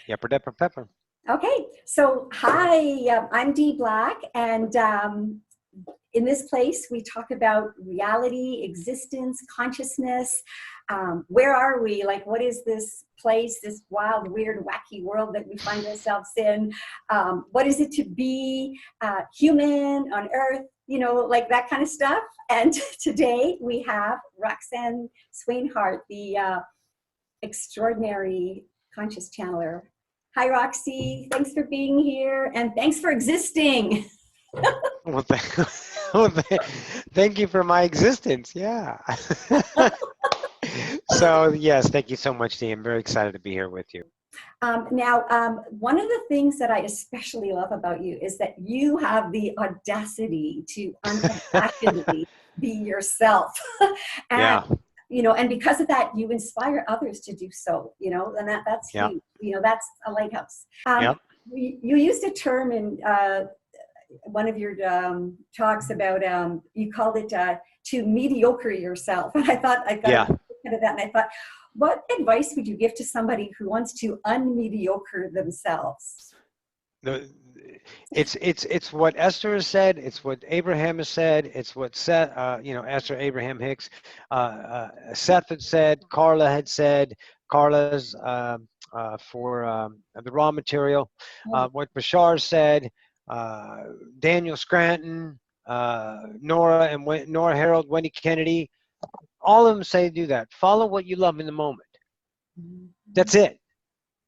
Yepper depper pepper. Okay, so hi, I'm Dee Black, and in this place we talk about reality, existence, consciousness. Where are we? Like, what is this place, this wild, weird, wacky world that we find ourselves in? What is it to be human on Earth? You know, like that kind of stuff. And today we have Roxanne Swainhart, the extraordinary conscious channeler. Hi, Roxy. Thanks for being here, and thanks for existing. Well, well, thank you for my existence. Yeah. So yes, thank you so much, Dee. I'm very excited to be here with you. One of the things that I especially love about you is that you have the audacity to unabashedly be yourself. And Yeah. and because of that, you inspire others to do so, and that's Yeah. huge. That's a lighthouse. Yep. You used a term in one of your talks about, you called it to mediocre yourself. And I got a Yeah. bit of that, and I thought, what advice would you give to somebody who wants to un-mediocre themselves? The, it's what Esther has said. It's what Abraham has said. It's what Seth, Esther, Abraham Hicks, Seth had said. Carla had said. Carla's for the raw material. What Bashar said. Daniel Scranton, Nora Harold, Wendy Kennedy. All of them say do that. Follow what you love in the moment. That's it.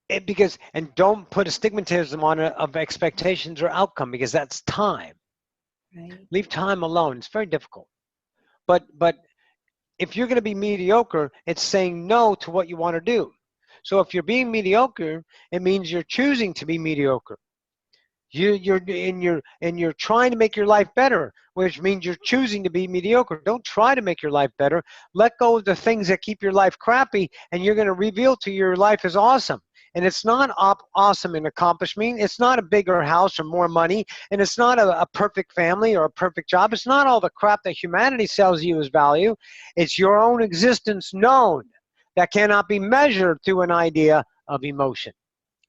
And don't put a stigmatism on it of expectations or outcome, because that's time. Right. Leave time alone. It's very difficult. But if you're going to be mediocre, it's saying no to what you want to do. So if you're being mediocre, it means you're choosing to be mediocre. You're trying to make your life better, which means you're choosing to be mediocre. Don't try to make your life better. Let go of the things that keep your life crappy, and you're going to reveal to your life is awesome. And it's not awesome in accomplishment. It's not a bigger house or more money, and it's not a perfect family or a perfect job. It's not all the crap that humanity sells you as value. It's your own existence known that cannot be measured through an idea of emotion,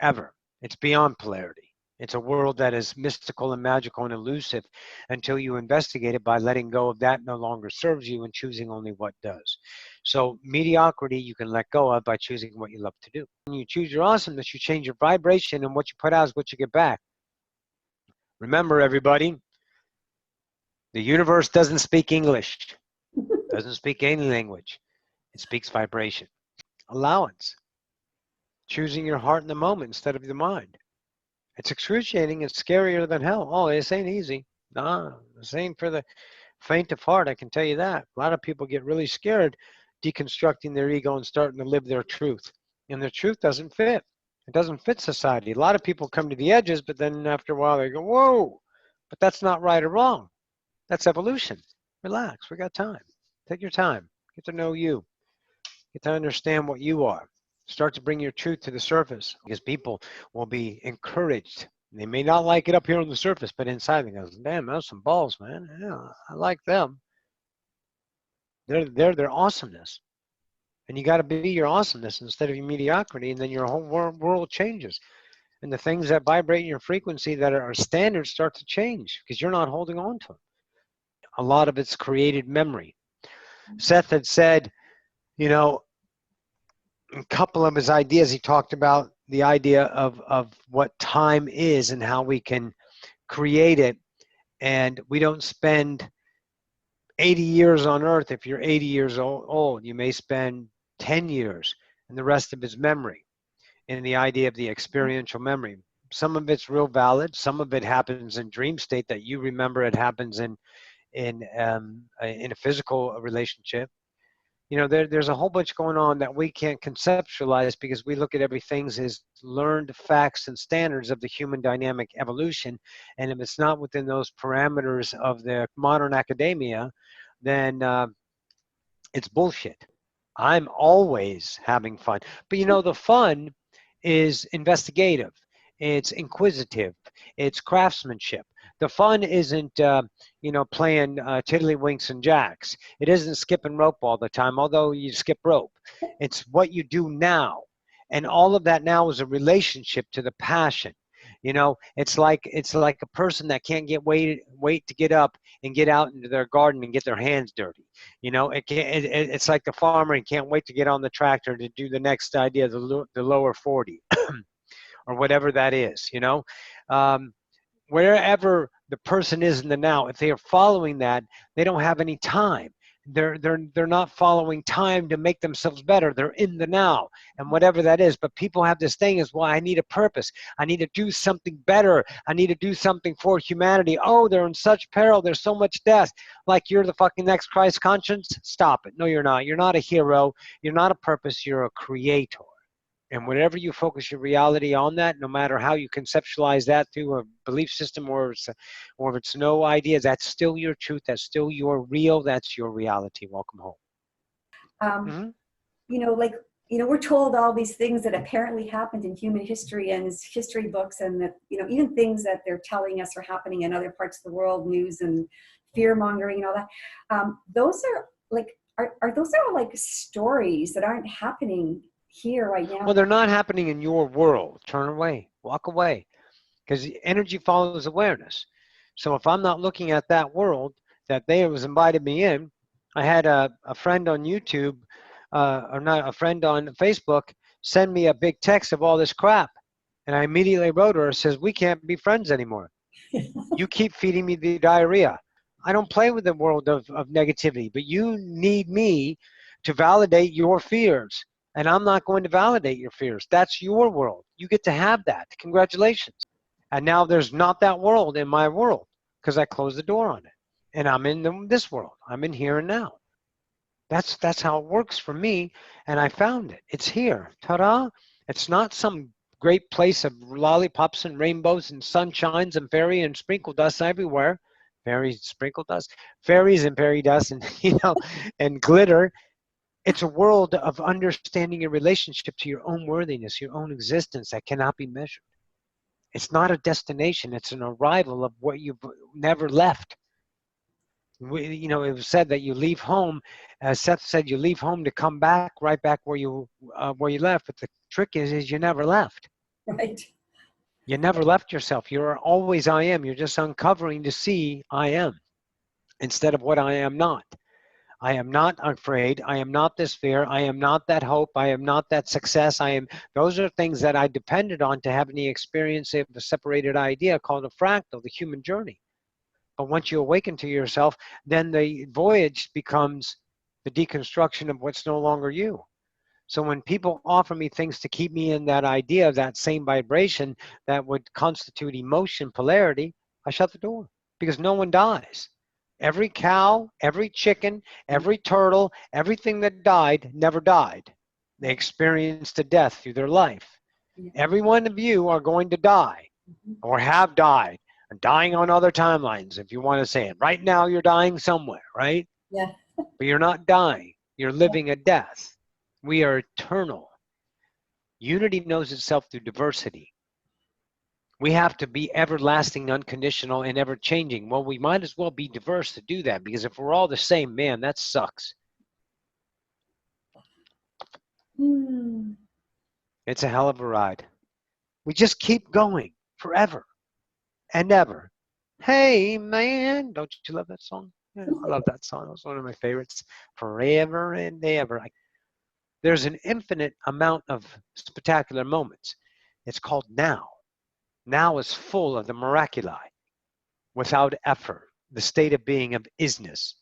ever. It's beyond polarity. It's a world that is mystical and magical and elusive until you investigate it by letting go of that no longer serves you and choosing only what does. So mediocrity you can let go of by choosing what you love to do. When you choose your awesomeness, you change your vibration, and what you put out is what you get back. Remember, everybody, the universe doesn't speak English, doesn't speak any language. It speaks vibration. Allowance. Choosing your heart in the moment instead of the mind. It's excruciating. It's scarier than hell. Oh, this ain't easy. Nah, this ain't for the faint of heart, I can tell you that. A lot of people get really scared deconstructing their ego and starting to live their truth. And their truth doesn't fit. It doesn't fit society. A lot of people come to the edges, but then after a while they go, whoa, but that's not right or wrong. That's evolution. Relax. We got time. Take your time. Get to know you. Get to understand what you are. Start to bring your truth to the surface, because people will be encouraged. They may not like it up here on the surface, but inside they go, damn, those some balls, man. Yeah, I like them. They're their awesomeness. And you got to be your awesomeness instead of your mediocrity, and then your whole world changes. And the things that vibrate in your frequency that are standards start to change because you're not holding on to them. A lot of it's created memory. Seth had said, you know, a couple of his ideas, he talked about the idea of what time is and how we can create it. And we don't spend 80 years on earth. If you're 80 years old, you may spend 10 years, and the rest of it's memory, and the idea of the experiential memory. Some of it's real valid. Some of it happens in dream state that you remember. It happens in a physical relationship. You know, there's a whole bunch going on that we can't conceptualize because we look at everything as learned facts and standards of the human dynamic evolution. And if it's not within those parameters of the modern academia, then it's bullshit. I'm always having fun. But you know, the fun is investigative. It's inquisitive. It's craftsmanship. The fun isn't, playing tiddlywinks and jacks. It isn't skipping rope all the time, although you skip rope. It's what you do now. And all of that now is a relationship to the passion. You know, it's like a person that can't wait to get up and get out into their garden and get their hands dirty. You know, it's like the farmer and can't wait to get on the tractor to do the next idea, the lower 40 or whatever that is. You know, um, wherever the person is in the now, if they are following that, they don't have any time. They're not following time to make themselves better. They're in the now, and whatever that is. But people have this thing is, well, I need a purpose. I need to do something better. I need to do something for humanity. Oh, they're in such peril. There's so much death. Like you're the fucking next Christ conscience. Stop it. No, you're not. You're not a hero. You're not a purpose. You're a creator. And whenever you focus your reality on that, no matter how you conceptualize that through a belief system or if it's no idea, that's still your truth. That's still your real. That's your reality. Welcome home. Um, Mm-hmm. like, we're told all these things that apparently happened in human history and history books, and that, even things that they're telling us are happening in other parts of the world, news and fear mongering and all that. Those are like, are those all like stories that aren't happening here right now? Well, they're not happening in your world. Turn away, walk away, because energy follows awareness. So if I'm not looking at that world that they was invited me in, I had a friend on YouTube, or not a friend on Facebook, send me a big text of all this crap, and I immediately wrote her. It says we can't be friends anymore. You keep feeding me the diarrhea. I don't play with the world of negativity, but you need me to validate your fears. And I'm not going to validate your fears. That's your world. You get to have that. Congratulations. And now there's not that world in my world because I closed the door on it. And I'm in this world. I'm in here and now. That's how it works for me. And I found it. It's here. Ta-da. It's not some great place of lollipops and rainbows and sunshines and fairy and sprinkle dust everywhere. Fairies, sprinkle dust, fairies and fairy dust, and and glitter. It's a world of understanding your relationship to your own worthiness, your own existence that cannot be measured. It's not a destination; it's an arrival of what you've never left. It was said that you leave home, as Seth said, you leave home to come back right back where you left. But the trick is you never left. Right. You never left yourself. You're always I am. You're just uncovering to see I am instead of what I am not. I am not afraid. I am not this fear. I am not that hope. I am not that success. Those are things that I depended on to have any experience of a separated idea called a fractal, the human journey. But once you awaken to yourself, then the voyage becomes the deconstruction of what's no longer you. So when people offer me things to keep me in that idea of that same vibration that would constitute emotion polarity, I shut the door because no one dies. Every cow, every chicken, every turtle, everything that died never died. They experienced a death through their life. Every one of you are going to die or have died and dying on other timelines, if you want to say it. Right now, you're dying somewhere, right? Yeah. But you're not dying. You're living a death. We are eternal. Unity knows itself through diversity. We have to be everlasting, unconditional, and ever changing. Well, we might as well be diverse to do that, because if we're all the same, man, that sucks. It's a hell of a ride. We just keep going forever and ever. Hey, man, don't you love that song? Yeah, I love that song. It was one of my favorites. Forever and ever. There's an infinite amount of spectacular moments. It's called now. Now is full of the miraculi, without effort, the state of being of isness.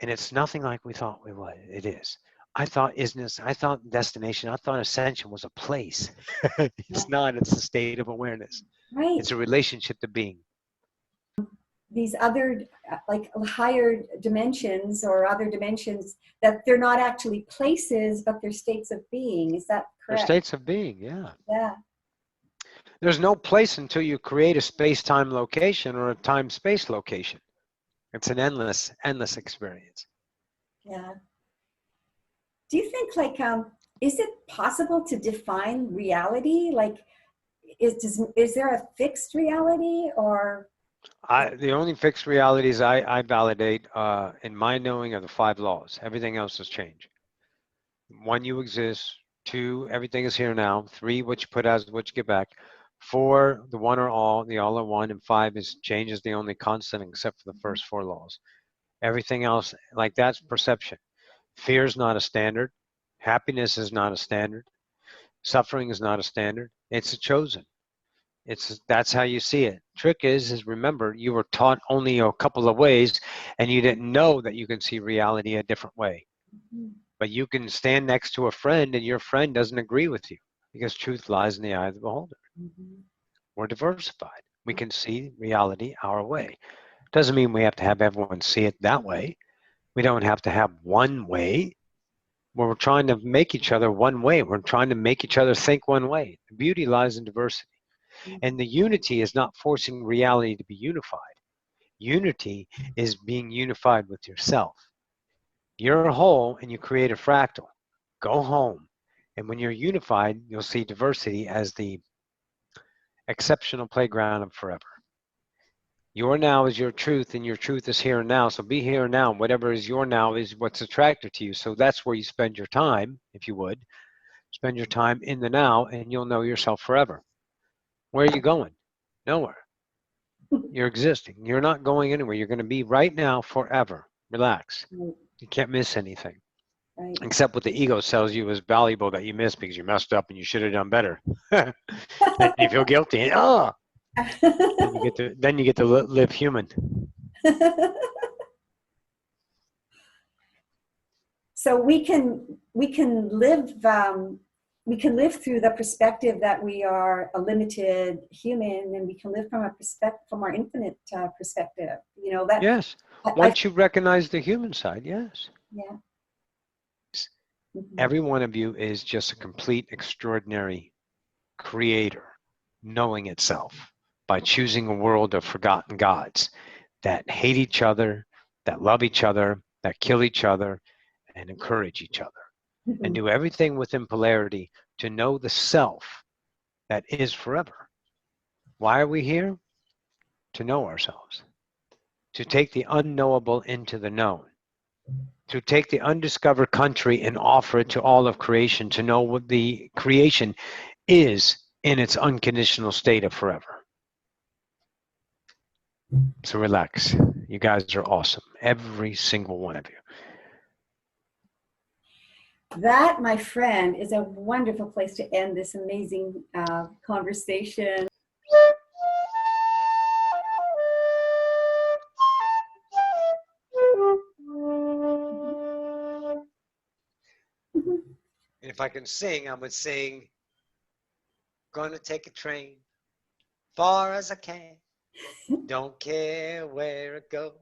And it's nothing like we thought it is. I thought isness, I thought destination, I thought ascension was a place. It's not, it's a state of awareness. Right. It's a relationship to being. These other like higher dimensions or other dimensions, that they're not actually places, but they're states of being. Is that correct? They're states of being, yeah. Yeah. There's no place until you create a space-time location or a time-space location. It's an endless experience. Yeah. Do you think, like, is it possible to define reality? Like, is there a fixed reality, or? The only fixed realities I validate in my knowing are the 5 laws. Everything else has changed. One, you exist. 2, everything is here now. 3, what you put out is what you get back. 4, the one or all, the all or one. And 5 is change is the only constant except for the first 4 laws. Everything else, like that's perception. Fear is not a standard. Happiness is not a standard. Suffering is not a standard. It's a chosen. That's how you see it. Trick is remember you were taught only a couple of ways, and you didn't know that you can see reality a different way. But you can stand next to a friend, and your friend doesn't agree with you because truth lies in the eye of the beholder. We're diversified. We can see reality our way. Doesn't mean we have to have everyone see it that way. We don't have to have one way. We're trying to make each other one way. We're trying to make each other think one way. The beauty lies in diversity. And the unity is not forcing reality to be unified. Unity is being unified with yourself. You're a whole and you create a fractal. Go home. And when you're unified, you'll see diversity as the exceptional playground of forever. Your now is your truth, and your truth is here and now. So be here and now. Whatever is your now is what's attractive to you. So that's where you spend your time, if you would. Spend your time in the now, and you'll know yourself forever. Where are you going? Nowhere. You're existing. You're not going anywhere. You're going to be right now forever. Relax. You can't miss anything. Right. Except what the ego tells you is valuable that you missed because you messed up and you should have done better. Then you feel guilty. Oh, then you get to live human. So we can live through the perspective that we are a limited human, and we can live from our infinite perspective. You know that. Yes. Once you recognize the human side, yes. Yeah. Every one of you is just a complete, extraordinary creator, knowing itself by choosing a world of forgotten gods that hate each other, that love each other, that kill each other, and encourage each other. And do everything within polarity to know the self that is forever. Why are we here? To know ourselves, to take the unknowable into the known, to take the undiscovered country and offer it to all of creation, to know what the creation is in its unconditional state of forever. So relax. You guys are awesome. Every single one of you. That, my friend, is a wonderful place to end this amazing conversation. And if I can sing, I would sing, gonna take a train far as I can. Don't care where it goes.